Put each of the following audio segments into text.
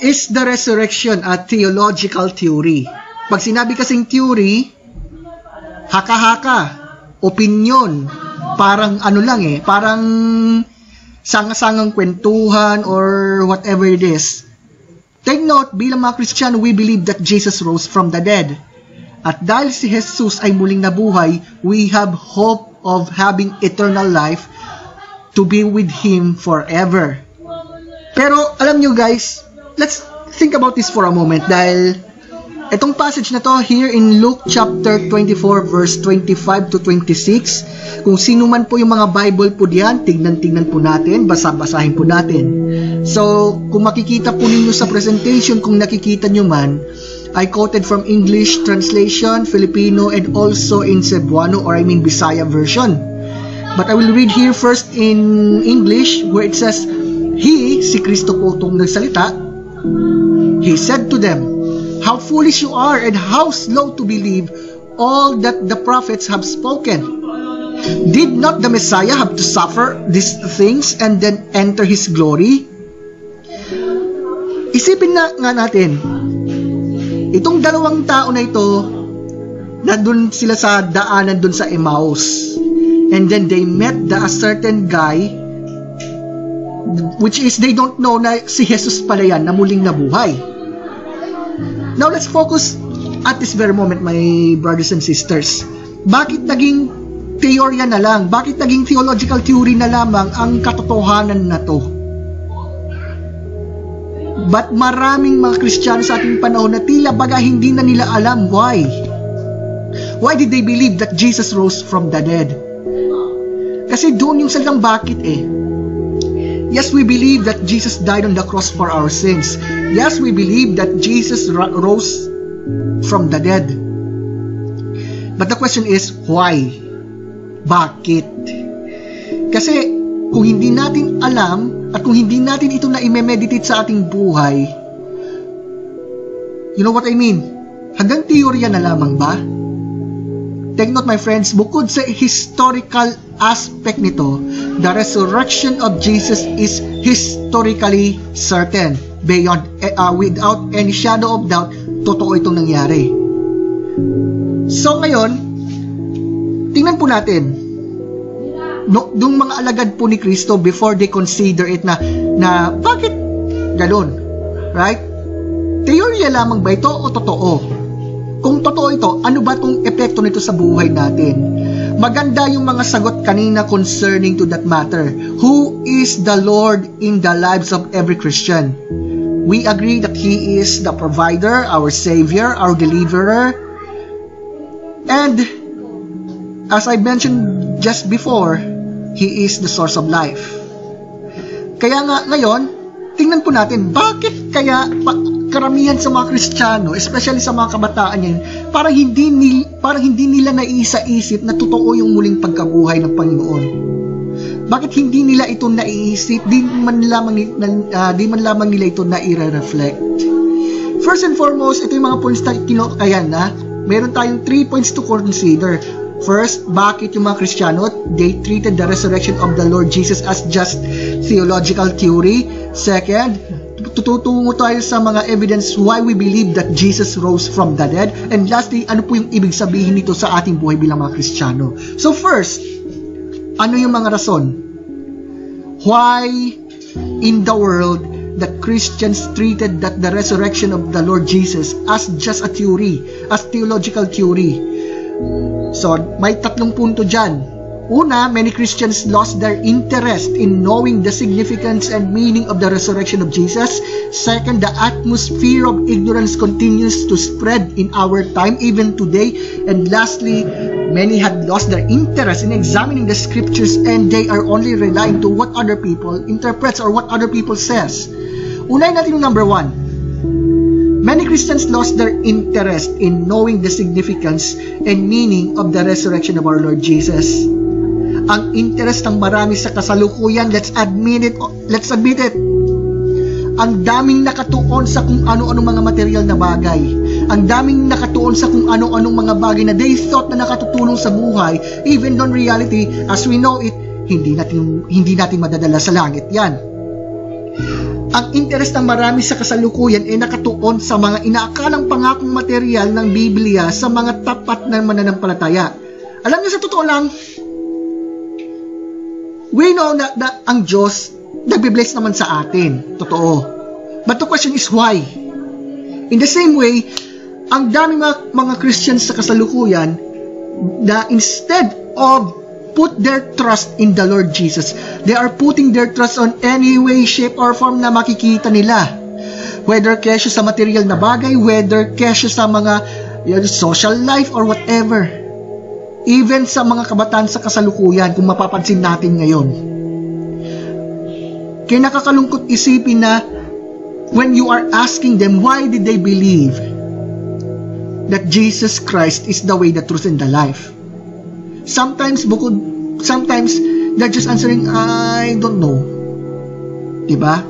Is the resurrection a theological theory? Pag sinabi kasing theory, haka-haka, opinion, parang ano lang parang sanga-sangang kwentuhan or whatever it is. Take note, bilang mga Kristiyano, we believe that Jesus rose from the dead. At dahil si Jesus ay muling nabuhay, we have hope of having eternal life to be with Him forever. Pero alam nyo guys, let's think about this for a moment dahil itong passage na to here in Luke chapter 24 verse 25 to 26, kung sino man po yung mga Bible po diyan, tignan po natin, basahin po natin. So, kung makikita po ninyo sa presentation, kung nakikita nyo man, I quoted from English translation, Filipino, and also in Cebuano or Bisaya version. But I will read here first in English where it says, He, si Kristo po itong nagsalita, He said to them, How foolish you are and how slow to believe all that the prophets have spoken. Did not the Messiah have to suffer these things and then enter His glory? Isipin na nga natin, itong dalawang tao na ito, nandun sila sa daanan dun sa Emmaus. And then they met a certain guy, which is they don't know na si Jesus pala yan, na muling nabuhay. Now let's focus at this very moment, my brothers and sisters. Bakit naging teorya na lang? Bakit naging theological theory na lamang ang katotohanan na to? But maraming mga Kristiyano sa ating panahon na tila baga hindi na nila alam why. Why did they believe that Jesus rose from the dead? Kasi doon yung salitang bakit Yes, we believe that Jesus died on the cross for our sins. Yes, we believe that Jesus rose from the dead. But the question is, why? Bakit? Kasi kung hindi natin alam at kung hindi natin ito na i-meditate sa ating buhay, you know what I mean? Hanggang teorya na lamang ba? Take note, my friends, bukod sa historical aspect nito, the resurrection of Jesus is historically certain. Beyond, without any shadow of doubt, totoo itong nangyari. So ngayon, tingnan po natin, yung mga alagad po ni Kristo before they consider it na bakit galon? Right? Teorya lamang ba ito o totoo? Kung totoo ito, ano ba itong epekto nito sa buhay natin? Maganda yung mga sagot kanina concerning to that matter. Who is the Lord in the lives of every Christian? We agree that He is the provider, our Savior, our deliverer. And as I mentioned just before, He is the source of life. Kaya nga ngayon, tingnan po natin, bakit kaya karamihan sa mga Kristiyano, especially sa mga kabataan yan, parang hindi nila naiisa-isip na totoo yung muling pagkabuhay ng Panginoon. Bakit hindi nila ito naiisip? Di man lamang nila ito na-i-reflect. First and foremost, ito yung mga points na kinakayan na meron tayong 3 points to consider. First, bakit yung mga Kristiyano, they treated the resurrection of the Lord Jesus as just theological theory. Second, tutungo tayo sa mga evidence why we believe that Jesus rose from the dead. And lastly, ano po yung ibig sabihin nito sa ating buhay bilang mga Kristiyano. So first, ano yung mga rason? Why in the world that Christians treated that the resurrection of the Lord Jesus as just a theory, as theological theory? So, may 3 punto dyan. Una, many Christians lost their interest in knowing the significance and meaning of the resurrection of Jesus. Second, the atmosphere of ignorance continues to spread in our time, even today. And lastly, many had lost their interest in examining the scriptures and they are only relying to what other people interprets or what other people says. Unahin natin yung number 1. Many Christians lost their interest in knowing the significance and meaning of the resurrection of our Lord Jesus. Ang interest ng marami sa kasalukuyan, let's admit it, ang daming nakatuon sa kung ano-anong mga material na bagay. Ang daming nakatuon sa kung ano-anong mga bagay na they thought na nakatutulong sa buhay, even though in reality, as we know it, hindi natin madadala sa langit yan. ang interest ng marami sa kasalukuyan ay nakatuon sa mga inaakalang pangakong material ng Biblia sa mga tapat na mananampalataya. Alam niyo, sa totoo lang, we know na ang Diyos nagbe-bless naman sa atin. Totoo. But the question is why? In the same way, ang daming mga Christians sa kasalukuyan na instead of put their trust in the Lord Jesus, they are putting their trust on any way, shape, or form na makikita nila. Whether kesyo sa material na bagay, whether kesyo sa mga social life or whatever. Even sa mga kabataan sa kasalukuyan, kung mapapansin natin ngayon. Kaya nakakalungkot isipin na when you are asking them why did they believe that Jesus Christ is the way, the truth, and the life. Sometimes they're just answering, I don't know. Diba?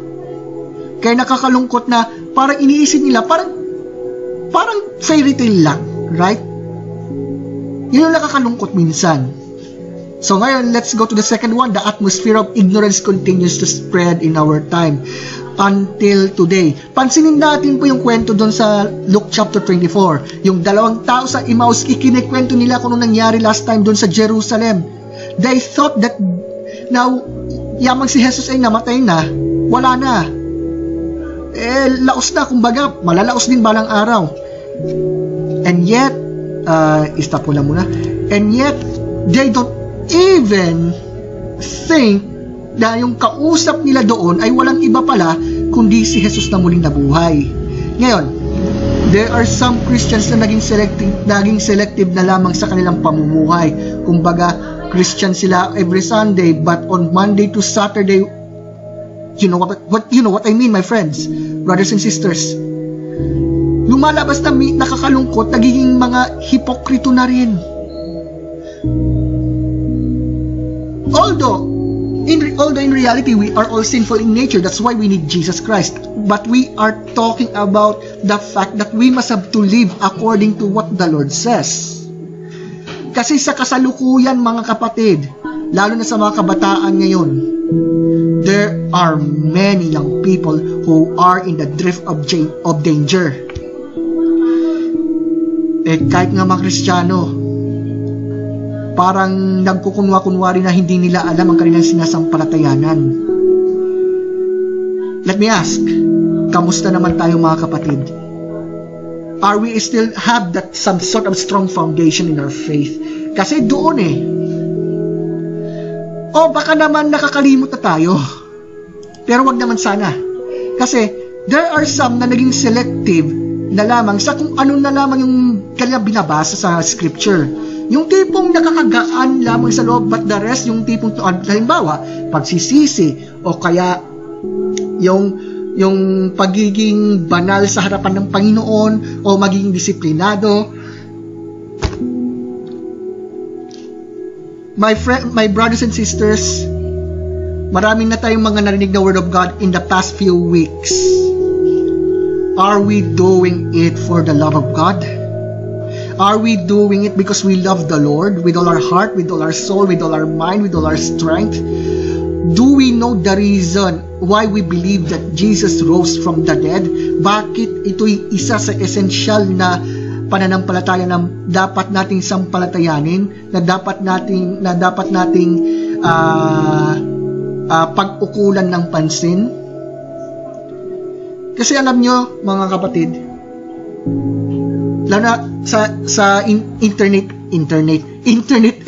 Kaya nakakalungkot na parang iniisip nila, parang fairy tale lang, right? Yun yung nakakalungkot minsan. So ngayon, let's go to the second one. The atmosphere of ignorance continues to spread in our time until today. Pansinin natin po yung kwento doon sa Luke chapter 24. Yung dalawang tao sa Emmaus, ikinikwento nila kung ano nangyari last time doon sa Jerusalem. They thought that now, yamang si Jesus ay namatay na, wala na. Laos na, kumbaga, malalaos din balang araw. And yet, stop ko lang muna. And yet, they don't even think na yung kausap nila doon ay walang iba pala kundi si Jesus na muling nabuhay. Ngayon, there are some Christians na naging selective na lamang sa kanilang pamumuhay. Kumbaga, Christian sila every Sunday, but on Monday to Saturday, you know what I mean, my friends, brothers and sisters. Lumalabas na nakakalungkot, nagiging mga hipokrito na rin. Although in reality, we are all sinful in nature. That's why we need Jesus Christ. But we are talking about the fact that we must have to live according to what the Lord says. Kasi sa kasalukuyan, mga kapatid, lalo na sa mga kabataan ngayon, there are many young people who are in the drift of danger. Kahit nga mga Kristiyano, parang nagkukunwa-kunwari na hindi nila alam ang kanilang sinasampalatayanan. Let me ask, kamusta naman tayo mga kapatid? Are we still have that some sort of strong foundation in our faith? Kasi doon o baka naman nakakalimot na tayo. Pero wag naman sana. Kasi there are some na naging selective na lamang sa kung ano na lamang yung kanilang binabasa sa scripture. Yung tipong nakakagaan lamang sa loob, but the rest, yung tipong, halimbawa, pagsisisi, o kaya yung pagiging banal sa harapan ng Panginoon, o magiging disiplinado. My brothers and sisters, marami na tayong mga narinig na Word of God in the past few weeks. Are we doing it for the love of God? Are we doing it because we love the Lord with all our heart, with all our soul, with all our mind, with all our strength? Do we know the reason why we believe that Jesus rose from the dead? Bakit ito'y isa sa essential na pananampalataya na dapat nating sampalatayanin, na dapat nating pag-ukulan ng pansin? Kasi alam nyo, mga kapatid, lalo na sa internet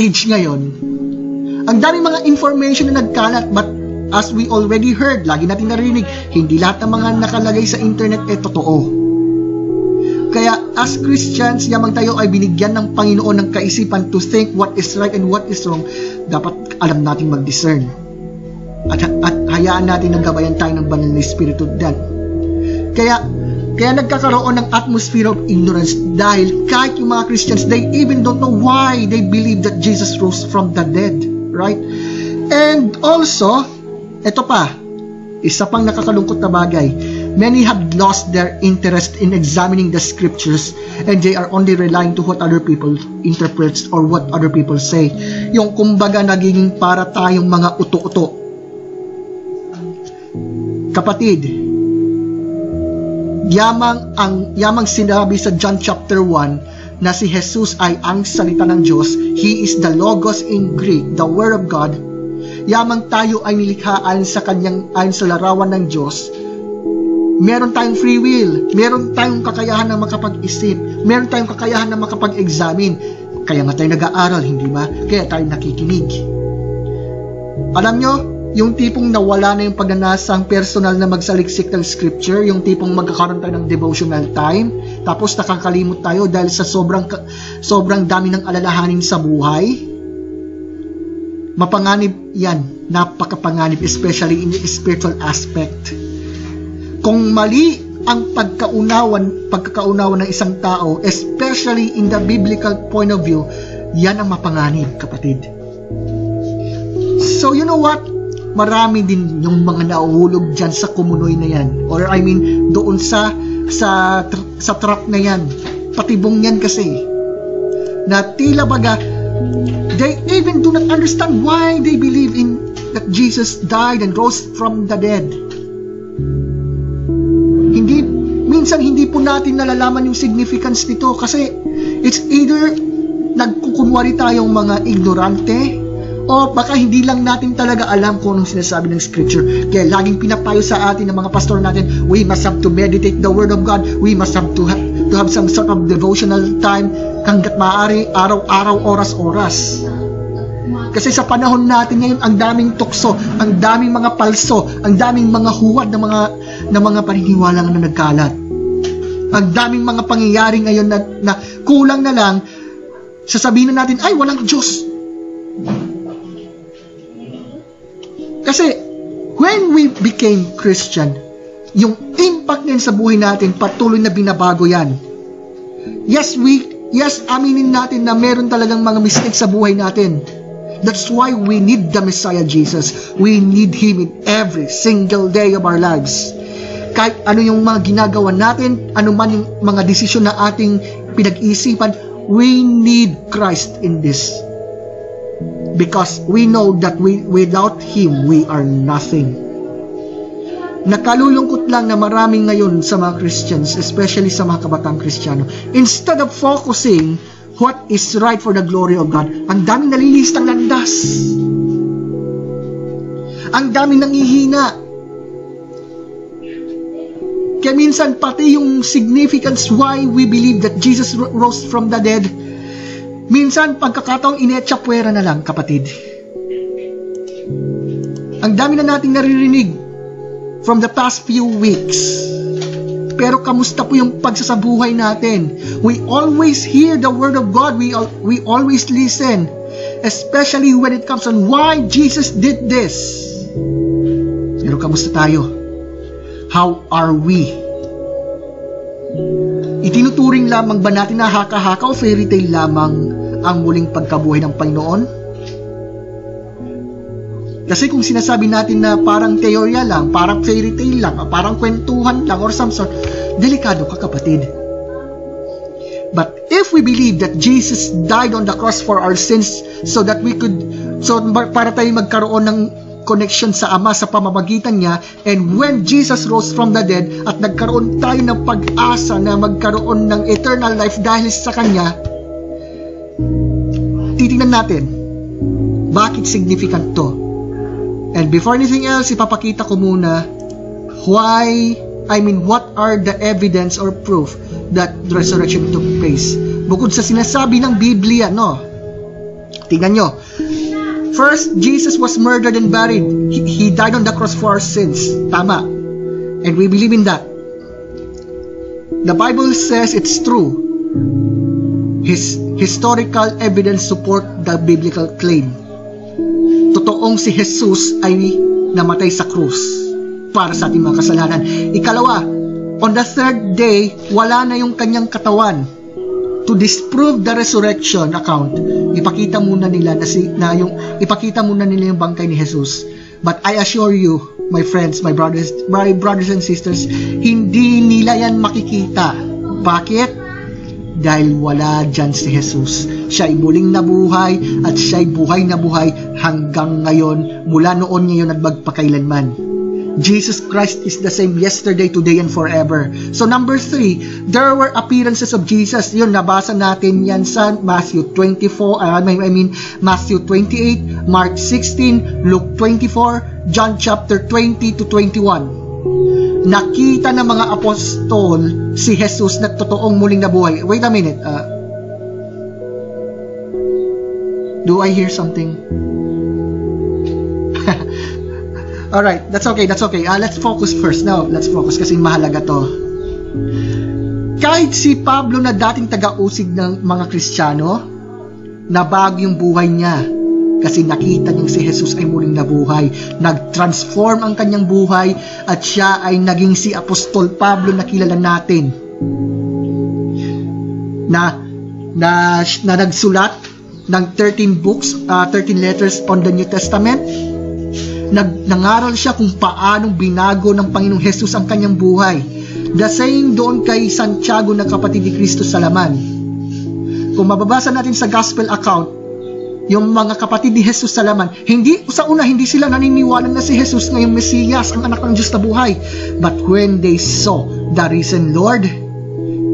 age ngayon, ang daming mga information na nagkalat, but as we already heard, lagi natin narinig, hindi lahat ng mga nakalagay sa internet totoo. Kaya as Christians, yamang tayo ay binigyan ng Panginoon ng kaisipan to think what is right and what is wrong. Dapat alam natin mag-discern. At hayaan natin na gabayan tayo ng banal na Espiritu Dan. Kaya nagkakaroon ng atmosphere of ignorance dahil kahit yung mga Christians, they even don't know why they believe that Jesus rose from the dead. Right? And also, ito pa, isa pang nakakalungkot na bagay. Many have lost their interest in examining the scriptures and they are only relying to what other people interpret or what other people say. Yung kumbaga nagiging para tayong mga uto-uto. Kapatid, Yamang sinabi sa John chapter 1 na si Jesus ay ang salita ng Diyos. He is the Logos in Greek, the Word of God. Yamang tayo ay nilikha ayon sa larawan ng Diyos. Meron tayong free will, meron tayong kakayahan na makapag-isip, meron tayong kakayahan na makapag-examine. Kaya nga tayo nag-aaral, hindi ba? Kaya tayo nakikinig. Alam nyo, yung tipong nawala na yung pagnanasang personal na magsaliksik ng scripture, yung tipong magkakaroon tayo ng devotional time, tapos nakakalimot tayo dahil sa sobrang dami ng alalahanin sa buhay. Mapanganib yan, napakapanganib, especially in the spiritual aspect. Kung mali ang pagkakaunawan ng isang tao, especially in the biblical point of view, yan ang mapanganib, kapatid. So, you know what? Marami din yung mga nauhulog dyan sa kumunoy na yan. Or I mean, doon sa trap na yan. Patibong yan kasi. Na tila baga, they even do not understand why they believe in that Jesus died and rose from the dead. Minsan hindi po natin nalalaman yung significance nito kasi it's either nagkukunwari tayong mga ignorante o baka hindi lang natin talaga alam kung anong sinasabi ng scripture. Kaya laging pinapayo sa atin ng mga pastor natin, we must have to meditate the Word of God, we must have to have some sort of devotional time hanggat maaari, araw-araw, oras-oras. Kasi sa panahon natin ngayon, ang daming tukso, ang daming mga palso, ang daming mga huwad na mga paniniwala na nagkalat. Ang daming mga pangyayari ngayon na kulang na lang, sasabihin na natin, ay, walang Diyos. Kasi, when we became Christian, yung impact niyan sa buhay natin, patuloy na binabago yan. Yes, aminin natin na meron talagang mga mistakes sa buhay natin. That's why we need the Messiah Jesus. We need Him in every single day of our lives. Kahit ano yung mga ginagawa natin, ano man yung mga desisyon na ating pinag-iisipan, we need Christ in this. Because we know that without Him, we are nothing. Nakalulungkot lang na maraming ngayon sa mga Christians, especially sa mga kabatang Kristiyano, instead of focusing what is right for the glory of God, ang daming nalilistang landas. Ang daming nangihina. Kaya minsan pati yung significance why we believe that Jesus rose from the dead, minsan pagkakataong inetsapwera na lang, kapatid. Ang dami na nating naririnig from the past few weeks. Pero kamusta po yung pagsasabuhay natin? We always hear the Word of God. We always listen. Especially when it comes on why Jesus did this. Pero kamusta tayo? How are we? Itinuturing lamang ba natin na haka-haka o fairy tale lamang ang muling pagkabuhay ng Panginoon? Kasi kung sinasabi natin na parang teorya lang, parang fairy tale lang, parang kwentuhan lang or some sort, delikado ka, kapatid. But if we believe that Jesus died on the cross for our sins so that we could, para tayo magkaroon ng connection sa Ama sa pamamagitan niya, and when Jesus rose from the dead at nagkaroon tayo ng pag-asa na magkaroon ng eternal life dahil sa Kanya, titingnan natin bakit significant to. And before anything else, ipapakita ko muna what are the evidence or proof that the resurrection took place. Bukod sa sinasabi ng Biblia, no? Tingnan nyo. First, Jesus was murdered and buried. He died on the cross for our sins. Tama. And we believe in that. The Bible says it's true. His historical evidence support the biblical claim. Totoong si Jesus ay namatay sa krus para sa ating mga kasalanan. Ikalawa, on the third day, wala na yung kanyang katawan. To disprove the resurrection account, ipakita muna nila yung bangkay ni Jesus. But I assure you, my friends, my brothers and sisters, hindi nila yan makikita. Bakit? Dahil wala dyan si Jesus. Siya'y muling nabuhay at siya'y buhay na buhay hanggang ngayon, mula noon ngayon at magpakailanman. Jesus Christ is the same yesterday, today, and forever. So number 3, there were appearances of Jesus. Yun, nabasa natin yan sa Matthew 24, Matthew 28, Mark 16, Luke 24, John chapter 20 to 21. Nakita ng mga apostol si Jesus na totoong muling nabuhay. Wait a minute. Do I hear something? Alright, that's okay. Let's focus first. Now, let's focus kasi mahalaga to. Kahit si Pablo na dating taga-usig ng mga Kristiyano, nabago yung buhay niya kasi nakita niyang si Jesus ay muling nabuhay. Nag-transform ang kanyang buhay at siya ay naging si Apostol Pablo na kilala natin. Na nagsulat ng 13 books, 13 letters on the New Testament. Nangaral siya kung paanong binago ng Panginoong Jesus ang kanyang buhay. The same doon kay Santiago na kapatid ni Cristo sa laman. Kung mababasa natin sa gospel account, yung mga kapatid ni Jesus sa laman, hindi sila naniniwala na si Jesus na yung Mesiyas, ang anak ng Diyos na buhay. But when they saw the risen Lord,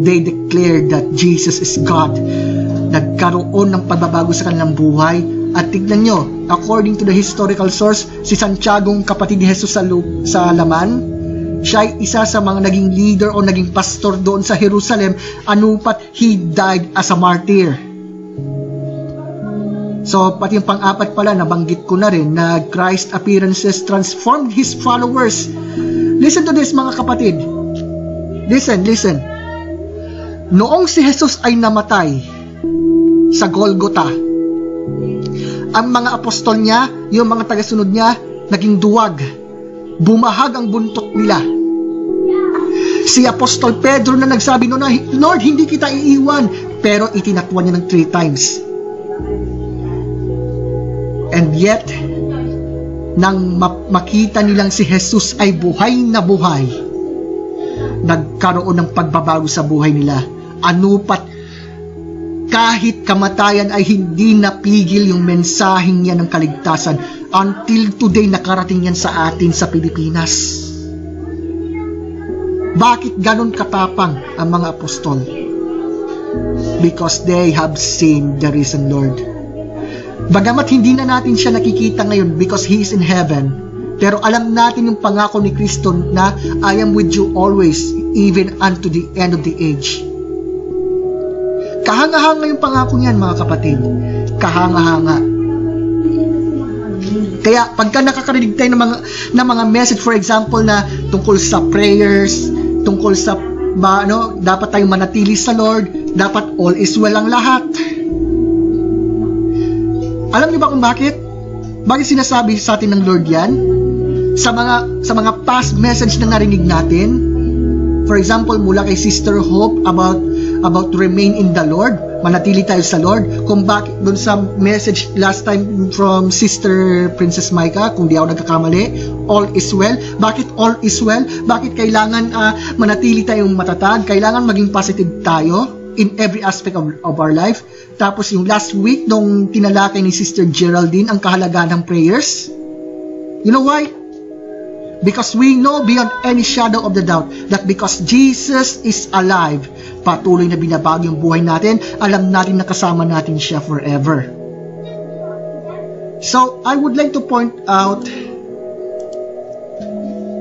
they declared that Jesus is God. Nagkaroon ng pagbabago sa kanilang buhay. At tignan nyo, according to the historical source, si Santiago, kapatid ni Jesus sa laman, siya ay isa sa mga naging leader o naging pastor doon sa Jerusalem, anupat he died as a martyr. So, pati yung pang-apat pala, nabanggit ko na rin na Christ appearances transformed his followers. Listen to this, mga kapatid. Listen. Noong si Jesus ay namatay sa Golgotha, ang mga apostol niya, yung mga tagasunod niya, naging duwag. Bumahag ang buntot nila. Si Apostol Pedro na nagsabi noon, Lord, hindi kita iiwan. Pero itinakwan niya ng 3 times. And yet, nang makita nilang si Jesus ay buhay na buhay, nagkaroon ng pagbabago sa buhay nila. Anupat, kahit kamatayan ay hindi napigil yung mensaheng yan ng kaligtasan. Until today, nakarating yan sa atin sa Pilipinas. Bakit ganon katapang ang mga apostol? Because they have seen the risen Lord. Bagamat hindi na natin siya nakikita ngayon because He is in heaven, pero alam natin yung pangako ni Kristo na I am with you always, even unto the end of the age. Kahanga-hanga yung pangako niyan, mga kapatid. Kahanga-hanga. Kaya pagka nakakarinig tayo ng mga message, for example, na tungkol sa prayers, tungkol sa dapat tayong manatili sa Lord, dapat all is well ang lahat. Alam niyo ba kung bakit? Bakit sinasabi sa atin ng Lord yan? Sa mga past message na narinig natin, for example, mula kay Sister Hope about remain in the Lord, manatili tayo sa Lord. Kung bakit doon sa message last time from Sister Princess Micah, kung di ako nagkakamali, all is well. Bakit all is well? Bakit kailangan manatili tayong matatag? Kailangan maging positive tayo in every aspect of our life. Tapos yung last week, nung tinalakay ni Sister Geraldine ang kahalagahan ng prayers, you know why? Because we know beyond any shadow of the doubt that because Jesus is alive, patuloy na binabago yung buhay natin, alam natin na kasama natin siya forever. So, I would like to point out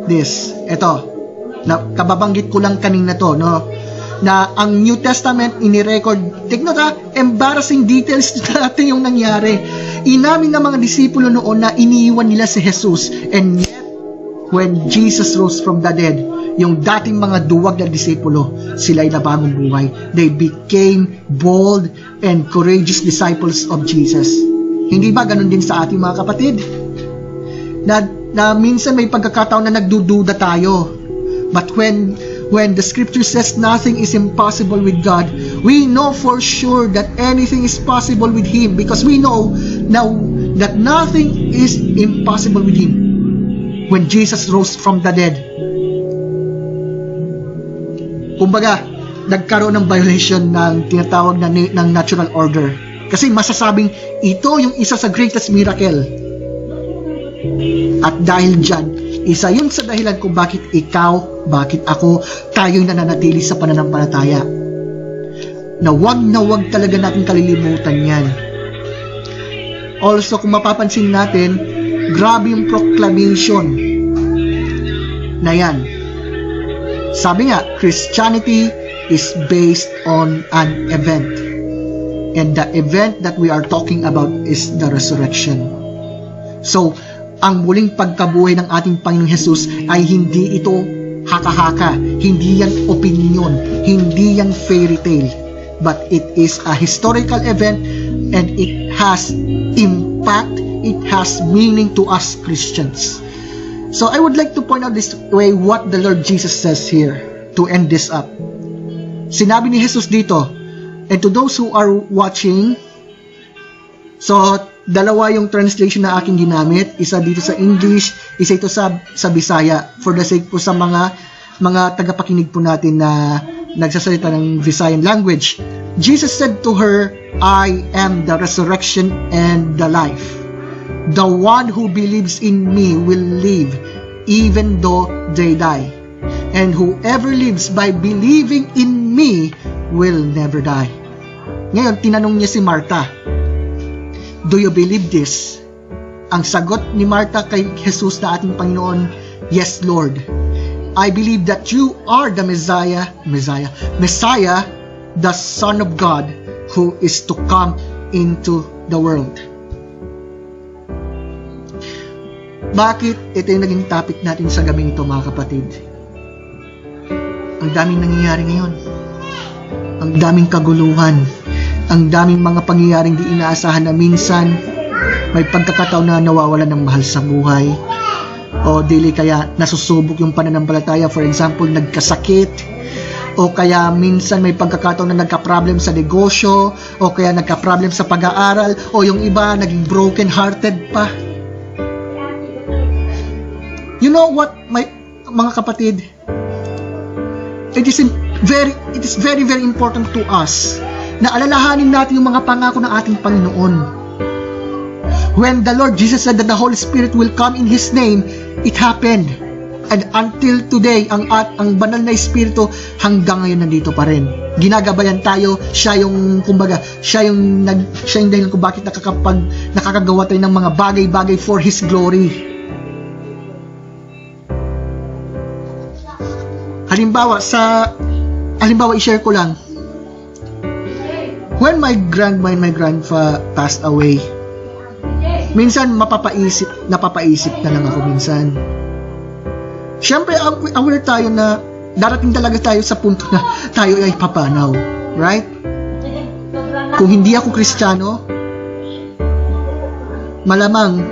this. Ito, kababanggit ko lang kanina to, no? Na ang New Testament inirecord, embarrassing details natin yung nangyari. Inamin ng mga disipulo noon na iniiwan nila si Jesus, and yet, when Jesus rose from the dead, yung dating mga duwag na disipulo, sila ay nabagong buhay. They became bold and courageous disciples of Jesus. Hindi ba ganun din sa ating mga kapatid? Na minsan may pagkakataon na nagdududa tayo. But when the scripture says nothing is impossible with God, we know for sure that anything is possible with Him, because we know now that nothing is impossible with Him. When Jesus rose from the dead, kumbaga, nagkaroon ng violation ng tinatawag ng natural order. Kasi masasabing ito yung isa sa greatest miracle. At dahil dyan, Isa yun sa dahilan kung bakit ikaw, bakit ako, tayo'y nananatili sa pananampalataya. Na wag talaga natin kalilimutan yan. Also, kung mapapansin natin, grabe yung proclamation na yan. Sabi nga, Christianity is based on an event. And the event that we are talking about is the resurrection. So, ang muling pagkabuhay ng ating Panginoong Jesus ay hindi ito haka-haka, hindi yan opinion, hindi yan fairy tale, but it is a historical event and it has impact, it has meaning to us Christians. So I would like to point out this way what the Lord Jesus says here to end this up. Sinabi ni Jesus dito, and to those who are watching, so dalawa yung translation na aking ginamit, isa dito sa English, isa ito sa Bisaya, for the sake po sa mga tagapakinig po natin na nagsasalita ng Visayan language. Jesus said to her, I am the resurrection and the life. The one who believes in me will live even though they die. And whoever lives by believing in me will never die. Ngayon, tinanong niya si Martha, do you believe this? Ang sagot ni Martha kay Jesus na ating Panginoon, yes, Lord. I believe that you are the Messiah, the Son of God, who is to come into the world. Bakit ito yung naging topic natin sa gabing ito, mga kapatid? Ang daming nangyayari ngayon. Ang daming kaguluhan. Ang daming mga pangyayaring di inaasahan na minsan may pagkakataon na nawawalan ng mahal sa buhay. O dili kaya nasusubok yung pananampalataya. For example, nagkasakit. O kaya minsan may pagkakataon na nagka-problem sa negosyo. O kaya nagka-problem sa pag-aaral. O yung iba naging broken-hearted pa. You know what, mga kapatid? It is very, very important to us na alalahanin natin yung mga pangako ng ating Panginoon. When the Lord Jesus said that the Holy Spirit will come in His name, it happened. And until today, ang banal na Espiritu hanggang ngayon nandito pa rin. Ginagabayan tayo, siya yung dahilan kung bakit nakakagawa tayo ng mga bagay-bagay for His glory. Halimbawa, i-share ko lang. When my grandma and my grandpa passed away, minsan napapaisip na lang ako minsan. Siyempre, aware tayo na darating talaga tayo sa punto na tayo ay papanaw. Right? Kung hindi ako Kristiyano, malamang,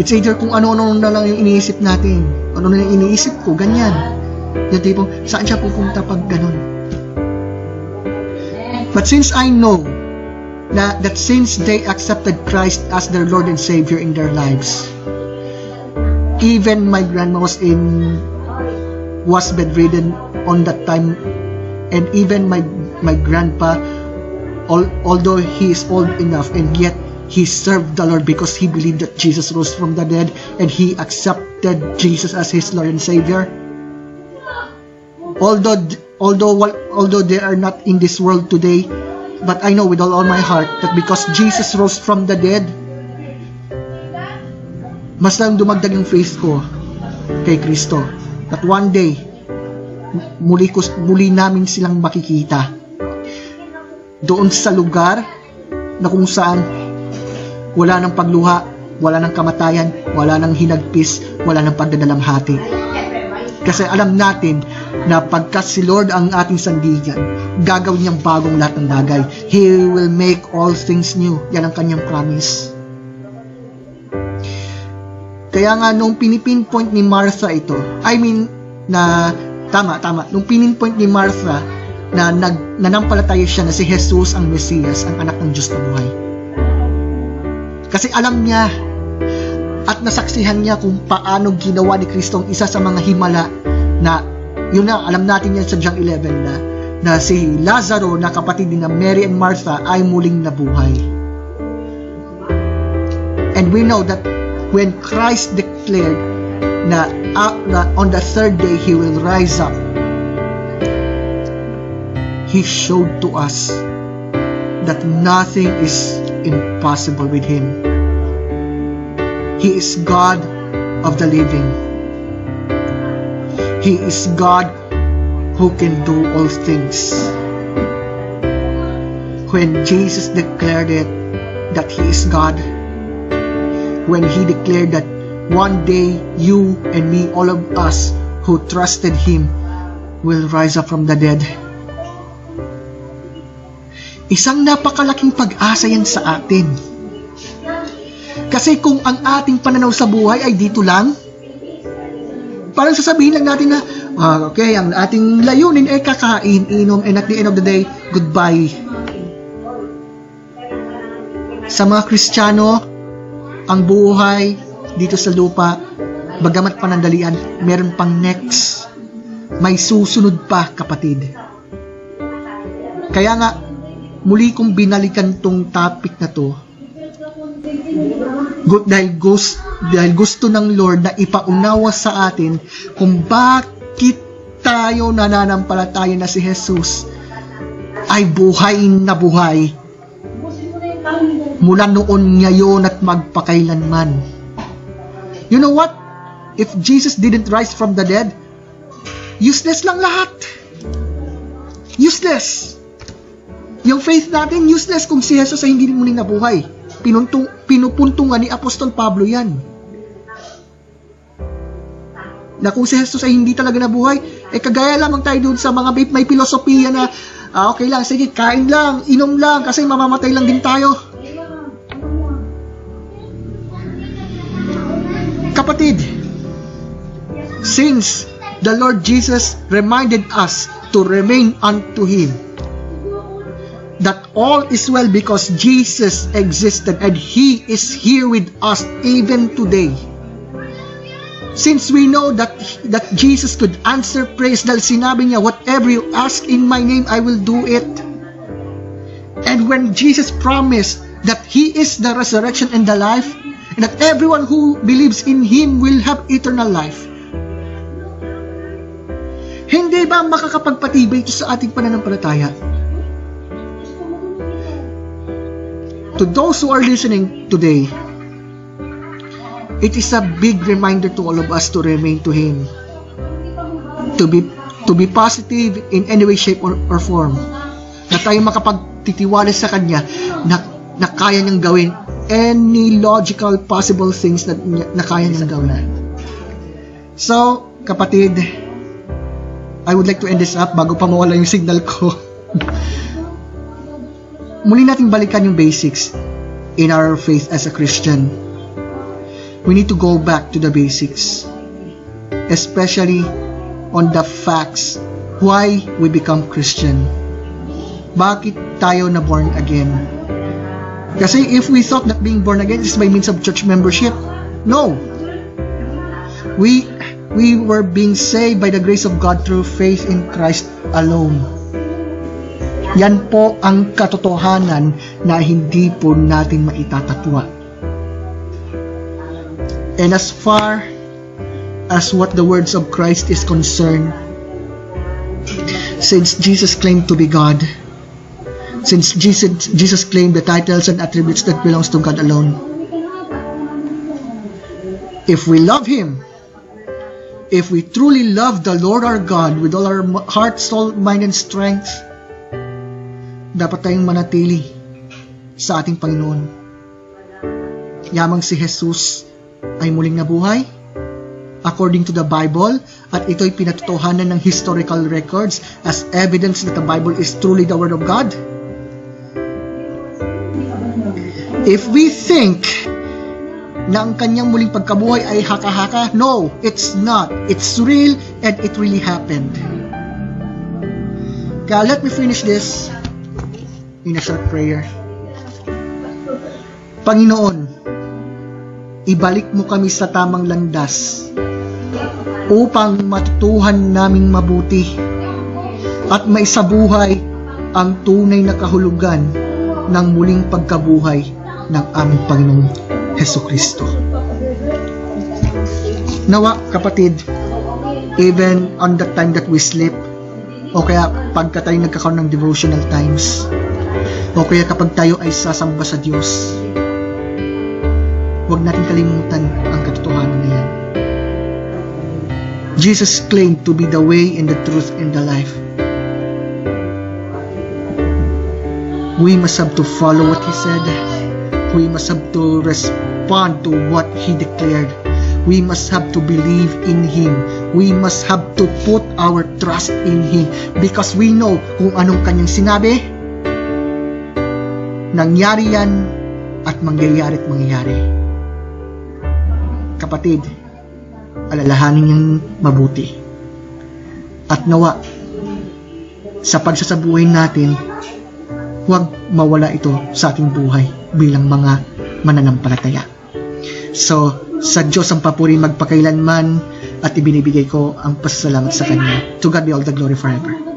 it's either kung ano-ano na lang yung iniisip natin. Ano na yung iniisip ko, ganyan. Yung tipong, saan siya pupunta pag ganun? But since I know that since they accepted Christ as their Lord and Savior in their lives, even my grandma was bedridden on that time, and even my grandpa, although he is old enough, and yet he served the Lord because he believed that Jesus rose from the dead, and he accepted Jesus as his Lord and Savior. Although they are not in this world today, but I know with all my heart that because Jesus rose from the dead, mas lang dumagdag yung faith ko kay Kristo. That one day, muli namin silang makikita doon sa lugar na kung saan wala ng pagluha, wala ng kamatayan, wala ng hinagpis, wala ng pagdadalamhati. Kasi alam natin na pagka si Lord ang ating sandigan, gagawin niyang bagong lahat ng bagay. He will make all things new. Yan ang kanyang promise. Kaya nga, nung pinipinpoint ni Martha ito, nung pinipinpoint ni Martha na nanampalataya siya na si Jesus ang Mesiyas, ang anak ng Diyos na buhay. Kasi alam niya at nasaksihan niya kung paano ginawa ni Kristo ang isa sa mga himala na, yun na, alam natin yan sa John 11 na si Lazaro na kapatid ni Mary and Martha ay muling nabuhay. And we know that when Christ declared na on the third day He will rise up. He showed to us that nothing is impossible with Him. He is God of the living. He is God who can do all things. When Jesus declared it, that He is God, when He declared that one day you and me, all of us who trusted Him, will rise up from the dead. Isang napakalaking pag-asa yan sa atin. Kasi kung ang ating pananaw sa buhay ay dito lang, parang sasabihin lang natin na, okay, ang ating layunin ay kakain, inom, and at the end of the day, goodbye. Sa mga Kristiyano, ang buhay dito sa lupa, bagamat panandalian, meron pang next. May susunod pa, kapatid. Kaya nga, muli kong binalikan tong topic na to dahil gusto ng Lord na ipaunawa sa atin kung bakit tayo nananampalataya na si Jesus ay buhay na buhay mula noon, ngayon at magpakailanman. You know what? If Jesus didn't rise from the dead, useless lang lahat. Useless. Yung faith natin, useless kung si Jesus ay hindi muling nabuhay. Pinupuntungan ni Apostol Pablo yan. Na kung si Jesus ay hindi talaga nabuhay, kagaya lamang tayo doon sa mga may filosofiya na, okay lang, sige, kain lang, inom lang, kasi mamamatay lang din tayo. Kapatid, since the Lord Jesus reminded us to remain unto Him, that all is well because Jesus existed and He is here with us even today. Since we know that Jesus could answer praise dahil sinabi niya, whatever you ask in my name, I will do it. And when Jesus promised that He is the resurrection and the life, and that everyone who believes in Him will have eternal life, hindi ba makakapagpatibay ito sa ating pananampalataya? To those who are listening today, it is a big reminder to all of us to remain to Him, to be positive in any way, shape, or form, na tayo makapagtitiwala sa Kanya na kaya niyang gawin any logical possible things na kaya niyang gawin. So, kapatid, I would like to end this up bago pa mawala yung signal ko. Muli nating balikan yung basics in our faith as a Christian. We need to go back to the basics, especially on the facts why we become Christian. Bakit tayo na born again? Kasi if we thought that being born again is by means of church membership, no. We were being saved by the grace of God through faith in Christ alone. Yan po ang katotohanan na hindi po natin maitatapwa. And as far as what the words of Christ is concerned, since Jesus claimed to be God, since Jesus claimed the titles and attributes that belongs to God alone, if we love Him, if we truly love the Lord our God with all our heart, soul, mind, and strength, dapat tayong manatili sa ating Panginoon. Yamang si Jesus ay muling nabuhay according to the Bible, at ito'y pinatotohanan ng historical records as evidence that the Bible is truly the Word of God. If we think na ang kanyang muling pagkabuhay ay haka-haka, no, it's not. It's real and it really happened. Kaya let me finish this in a short prayer. Panginoon, ibalik mo kami sa tamang landas upang matutuhan naming mabuti at maisabuhay ang tunay na kahulugan ng muling pagkabuhay ng aming Panginoong Hesukristo. Nawa, kapatid, even on the time that we sleep, o kaya pagka tayo nagkakaroon ng devotional times, o kaya kapag tayo ay sasamba sa Diyos, huwag natin kalimutan ang katotohanan na yan. Jesus claimed to be the way and the truth and the life. We must have to follow what He said. We must have to respond to what He declared. We must have to believe in Him. We must have to put our trust in Him because we know kung anong Kanyang sinabi, nangyari yan at mangyayari at mangyayari. Kapatid, alalahanin niyang mabuti. At nawa, sa pagsasabuhay natin, huwag mawala ito sa ating buhay bilang mga mananampalataya. So, sa Diyos ang papuri magpakailanman at ibinibigay ko ang pasasalamat sa Kanya. To God be all the glory forever.